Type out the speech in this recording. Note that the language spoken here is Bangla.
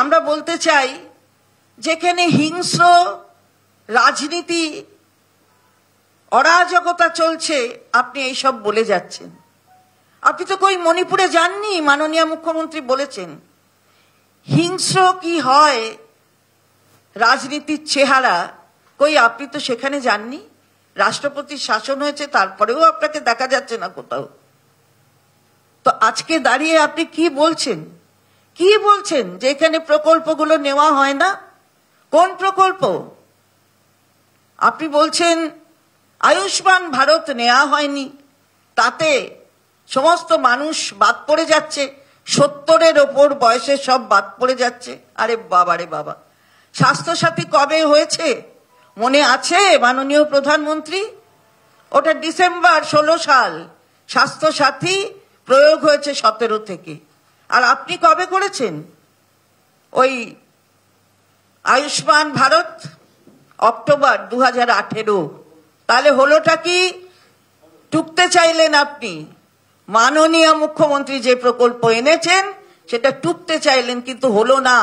আমরা বলতে চাই যেখানে হিংস্র রাজনীতি অরাজকতা চলছে আপনি এইসব বলে যাচ্ছেন। আপনি তো কই মণিপুরে যাননি, মাননীয় মুখ্যমন্ত্রী বলেছেন হিংস্র কি হয় রাজনীতির চেহারা, কই আপনি তো সেখানে যাননি। রাষ্ট্রপতির শাসন হয়েছে, তারপরেও আপনাকে দেখা যাচ্ছে না কোথাও। তো আজকে দাঁড়িয়ে আপনি কি বলছেন যে এখানে প্রকল্পগুলো নেওয়া হয় না? কোন প্রকল্প? আপনি বলছেন আয়ুষ্মান ভারত নেওয়া হয়নি, তাতে সমস্ত মানুষ বাদ পড়ে যাচ্ছে, 70-এর ওপর বয়সে সব বাদ পড়ে যাচ্ছে। আরে বাবা রে বাবা, স্বাস্থ্যসাথী কবে হয়েছে মনে আছে মাননীয় প্রধানমন্ত্রী? ওটা ডিসেম্বর 16 সাল স্বাস্থ্যসাথী প্রয়োগ হয়েছে 17 থেকে। আর আপনি কবে করেছেন ওই আয়ুষ্মান ভারত? অক্টোবর 2018। তাহলে হলোটা কি? টুকতে চাইলেন আপনি। মাননীয় মুখ্যমন্ত্রী যে প্রকল্প এনেছেন সেটা টুকতে চাইলেন, কিন্তু হলো না।